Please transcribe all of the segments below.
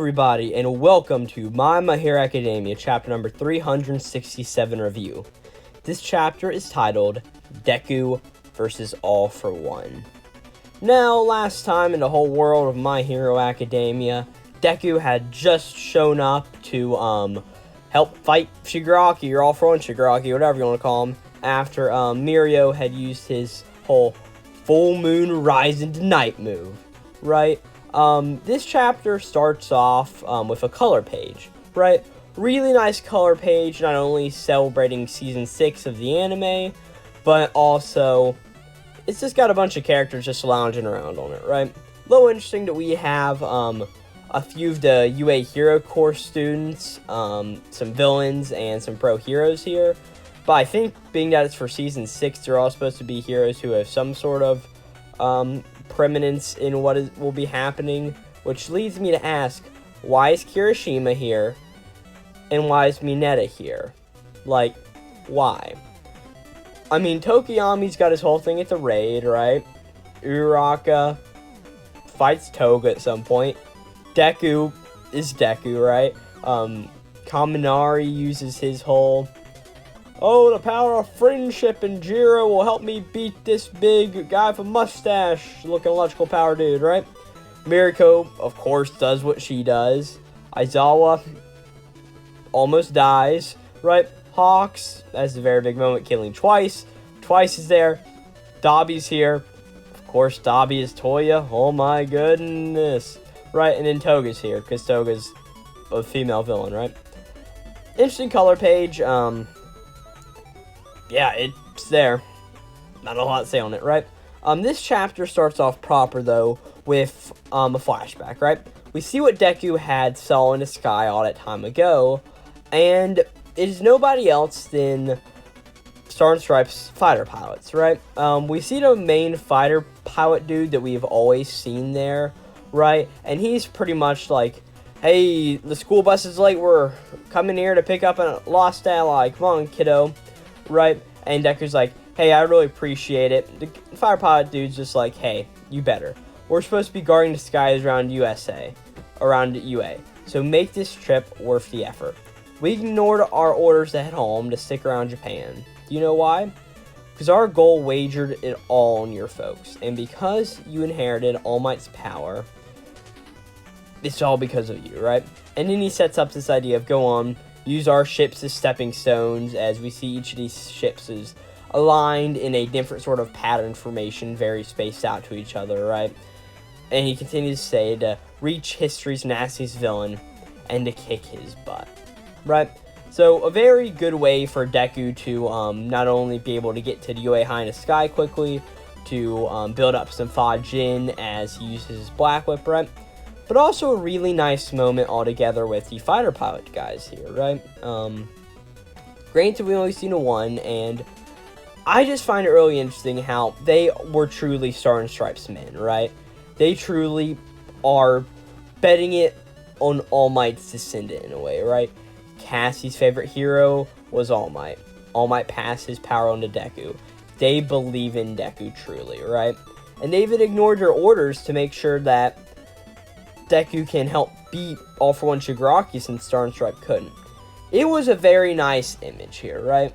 Everybody, and welcome to My Hero Academia, chapter number 367 review. This chapter is titled, Deku vs. All for One. Now, last time in the whole world of My Hero Academia, Deku had just shown up to, help fight Shigaraki, or All for One Shigaraki, whatever you want to call him, after, Mirio had used his whole full moon rise into night move, right? This chapter starts off, with a color page, right? Really nice color page, not only celebrating season 6 of the anime, but also, it's just got a bunch of characters just lounging around on it, right? A little interesting that we have, a few of the UA Hero Course students, some villains, and some pro heroes here. But I think, being that it's for season 6, they're all supposed to be heroes who have some sort of, preeminence in what will be happening, which leads me to ask, why is Kirishima here, and why is Mineta here? Like, why? I mean, Tokiyami's got his whole thing at the raid, right? Uraraka fights Toga at some point. Deku is Deku, right? Kaminari uses his whole, oh, the power of friendship and Jiro will help me beat this big guy with a mustache looking electrical power dude, right? Miriko, of course, does what she does. Aizawa almost dies, right? Hawks, that's a very big moment, killing Twice. Twice is there. Dabi's here. Of course, Dabi is Toya. Oh my goodness. Right, and then Toga's here, because Toga's a female villain, right? Interesting color page, yeah, it's there. Not a lot to say on it, right? This chapter starts off proper, though, with, a flashback, right? We see what Deku had saw in the sky all that time ago, and it is nobody else than Star and Stripes fighter pilots, right? We see the main fighter pilot dude that we've always seen there, right? And he's pretty much like, hey, the school bus is late, we're coming here to pick up a lost ally, come on, kiddo. Right, and Deku's like, hey, I really appreciate it. The fire pilot dude's just like, hey, you better. We're supposed to be guarding the skies around around UA. So make this trip worth the effort. We ignored our orders to head home to stick around Japan. Do you know why? Because our goal wagered it all on your folks. And because you inherited All Might's power, it's all because of you, right? And then he sets up this idea of go on, use our ships as stepping stones, as we see each of these ships is aligned in a different sort of pattern formation, very spaced out to each other, right? And he continues to say to reach history's nastiest villain and to kick his butt, right? So a very good way for Deku to not only be able to get to the UA High in the sky quickly, to build up some Fajin as he uses his Black Whip, right? But also a really nice moment altogether with the fighter pilot guys here, right? Granted, we've only seen one, and I just find it really interesting how they were truly Star and Stripes men, right? They truly are betting it on All Might's descendant in a way, right? Cassie's favorite hero was All Might. All Might passed his power on to Deku. They believe in Deku truly, right? And they even ignored their orders to make sure that Deku can help beat All for One Shigaraki since Star and Stripe couldn't. It was a very nice image here, right?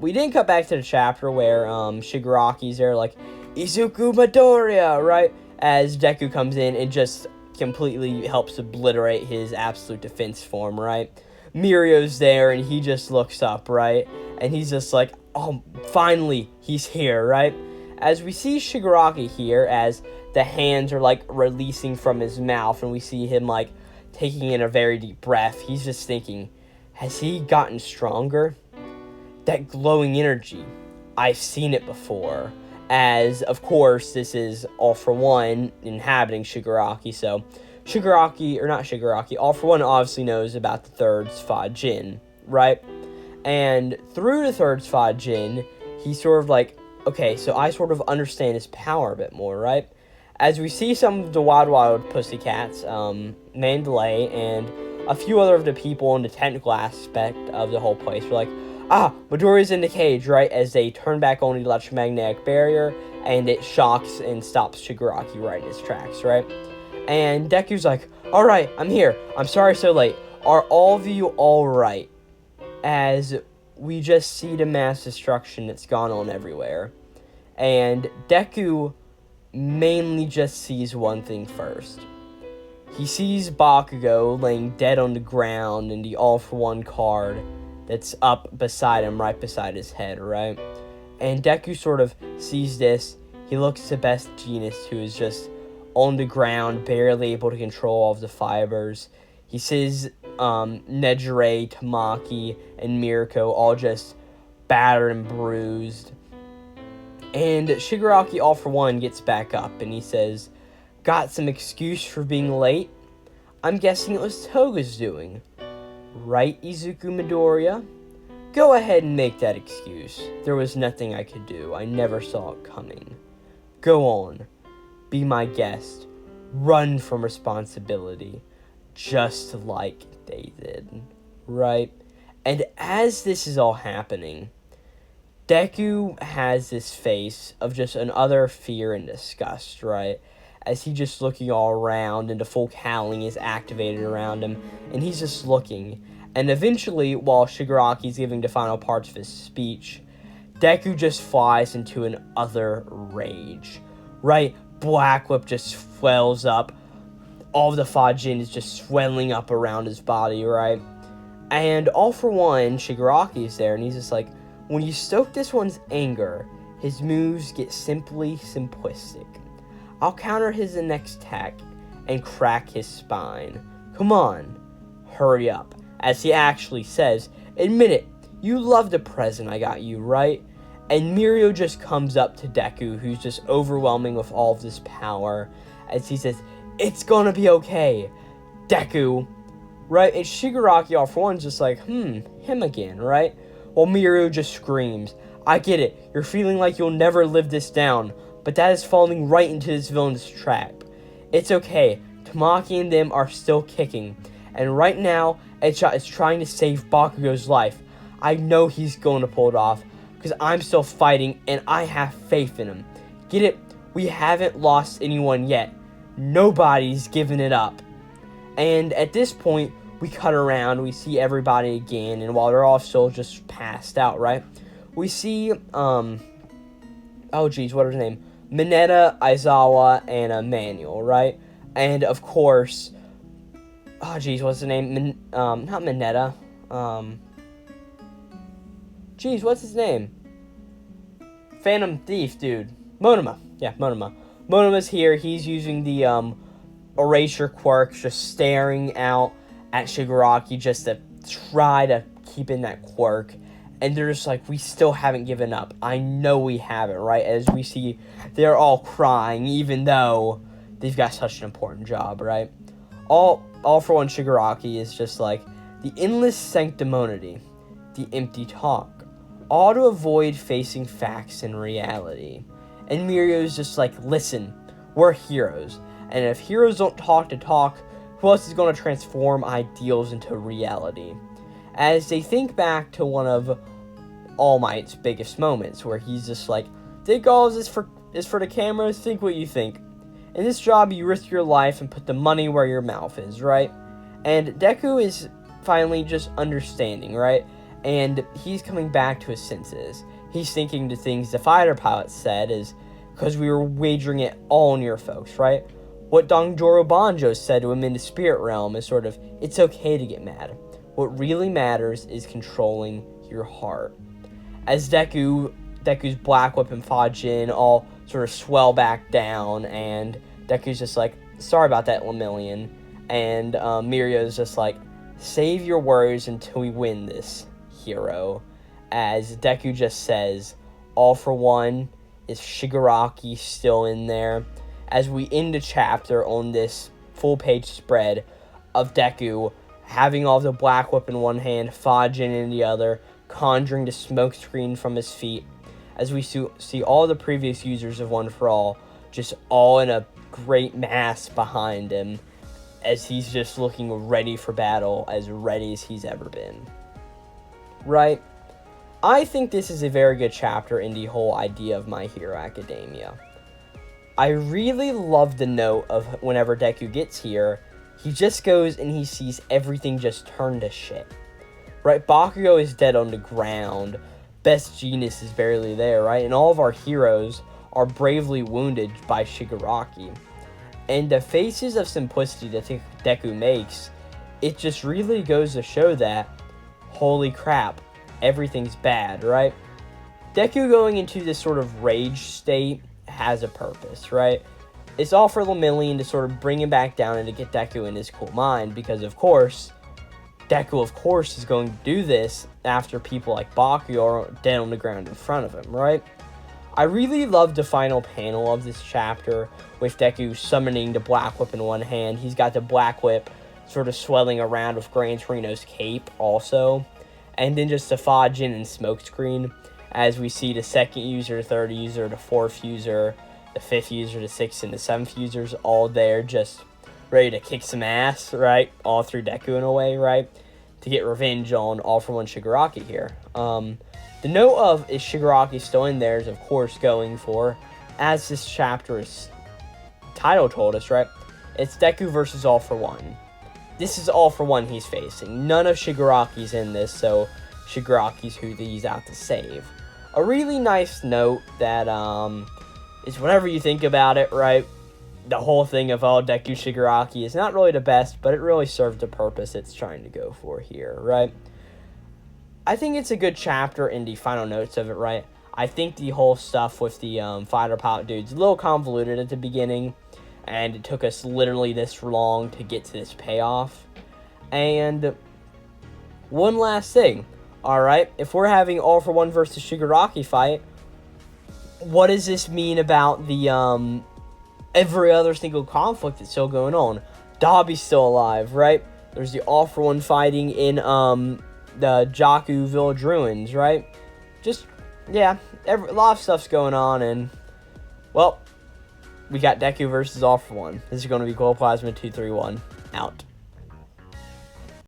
We didn't cut back to the chapter where Shigaraki's there like, Izuku Midoriya, right? As Deku comes in and just completely helps obliterate his absolute defense form, right? Mirio's there and he just looks up, right? And he's just like, oh, finally, he's here, right? As we see Shigaraki here, as the hands are like releasing from his mouth and we see him like taking in a very deep breath, he's just thinking, has he gotten stronger? That glowing energy, I've seen it before. As, of course, this is All for One inhabiting Shigaraki, so Shigaraki, or not Shigaraki, All for One obviously knows about the third Fajin, right? And through the third Fajin, he's sort of like, okay, so I sort of understand his power a bit more, right? As we see some of the Wild Pussycats, Mandalay, and a few other of the people in the technical aspect of the whole place, we're like, Midoriya's in the cage, right? As they turn back on the electromagnetic barrier, and it shocks and stops Shigaraki right in his tracks, right? And Deku's like, Alright, I'm here. I'm sorry so late. Are all of you alright? As we just see the mass destruction that's gone on everywhere. And Deku mainly just sees one thing first. He sees Bakugo laying dead on the ground and the All For One card that's up beside him, right beside his head, right? And Deku sort of sees this. He looks to Best Jeanist, who is just on the ground, barely able to control all of the fibers. He sees Nejire, Tamaki, and Mirko all just battered and bruised. And Shigaraki, All For One, gets back up and he says, "Got some excuse for being late? I'm guessing it was Toga's doing. Right, Izuku Midoriya? Go ahead and make that excuse. There was nothing I could do. I never saw it coming. Go on. Be my guest. Run from responsibility. Just like they did." Right? And as this is all happening, Deku has this face of just an utter fear and disgust, right? As he's just looking all around and the full howling is activated around him, and he's just looking. And eventually, while Shigaraki's giving the final parts of his speech, Deku just flies into an utter rage, right? Black Whip just swells up. All of the Fajin is just swelling up around his body, right? And All For One, Shigaraki is there, and he's just like, when you stoke this one's anger, his moves get simply simplistic. I'll counter his next attack and crack his spine. Come on, hurry up. As he actually says, admit it, you love the present I got you, right? And Mirio just comes up to Deku, who's just overwhelming with all of this power, as he says, it's gonna be okay, Deku, right? And Shigaraki, All For One's just like, him again, right? While Mirio just screams, I get it, you're feeling like you'll never live this down, but that is falling right into this villain's trap. It's okay, Tamaki and them are still kicking, and right now, Edgeshot is trying to save Bakugo's life. I know he's going to pull it off, because I'm still fighting, and I have faith in him. Get it? We haven't lost anyone yet. Nobody's giving it up. And at this point, we cut around, we see everybody again, and while they're all still just passed out, right? We see, what is his name? Mineta, Aizawa, and Manuel, right? And of course, what's his name? Not Mineta. What's his name? Phantom Thief, dude. Monoma. Yeah, Monoma. Monoma's here. He's using the erasure quirk, just staring out at Shigaraki just to try to keep in that quirk. And they're just like, we still haven't given up. I know we haven't, right? As we see, they're all crying, even though they've got such an important job, right? All For One Shigaraki is just like, the endless sanctimony, the empty talk, all to avoid facing facts and reality. And Mirio's just like, listen, we're heroes. And if heroes don't talk the talk, who else is going to transform ideals into reality? As they think back to one of All Might's biggest moments, where he's just like, think all of this is for the cameras, think what you think. In this job, you risk your life and put the money where your mouth is, right? And Deku is finally just understanding, right? And he's coming back to his senses. He's thinking the things the fighter pilot said is, because we were wagering it all on your folks, right? What Dongjoro Banjo said to him in the spirit realm is sort of, it's okay to get mad. What really matters is controlling your heart. As Deku's Black Whip and Fajin all sort of swell back down, and Deku's just like, sorry about that, Lemillion. And Mirio's just like, save your worries until we win this, hero. As Deku just says, All For One, is Shigaraki still in there? As we end the chapter on this full-page spread of Deku having all the Black Whip in one hand, Fajin in the other, conjuring the smoke screen from his feet, as we see all the previous users of One For All just all in a great mass behind him, as he's just looking ready for battle, as ready as he's ever been. Right? I think this is a very good chapter in the whole idea of My Hero Academia. I really love the note of whenever Deku gets here, he just goes and he sees everything just turn to shit. Right? Bakugo is dead on the ground. Best Genius is barely there, right? And all of our heroes are bravely wounded by Shigaraki. And the faces of simplicity that Deku makes, it just really goes to show that, holy crap, everything's bad, right? Deku going into this sort of rage state has a purpose, right? It's all for Lemillion to sort of bring him back down and to get Deku in his cool mind, because of course, Deku of course is going to do this after people like Bakugo are dead on the ground in front of him, right? I really loved the final panel of this chapter with Deku summoning the Black Whip in one hand. He's got the Black Whip sort of swelling around with Gran Torino's cape also. And then just the Fajin and Smokescreen as we see the second user, the third user, the fourth user, the fifth user, the sixth, and the seventh users all there just ready to kick some ass, right? All through Deku in a way, right? To get revenge on All For One Shigaraki here. The note of is Shigaraki still in there is of course going for, as this chapter's title told us, right? It's Deku versus All For One. This is All For One he's facing. None of Shigaraki's in this, so Shigaraki's who he's out to save. A really nice note that is whatever you think about it, right? The whole thing of Deku Shigaraki is not really the best, but it really served the purpose it's trying to go for here, right? I think it's a good chapter in the final notes of it, right? I think the whole stuff with the fighter pilot dude's a little convoluted at the beginning, and it took us literally this long to get to this payoff. And one last thing, alright? If we're having All For One versus Shigaraki fight, what does this mean about the every other single conflict that's still going on? Dabi's still alive, right? There's the All For One fighting in the Jakku Village Ruins, right? Just, yeah, a lot of stuff's going on, and, well, we got Deku versus All For One. This is going to be Glowplasma231, out.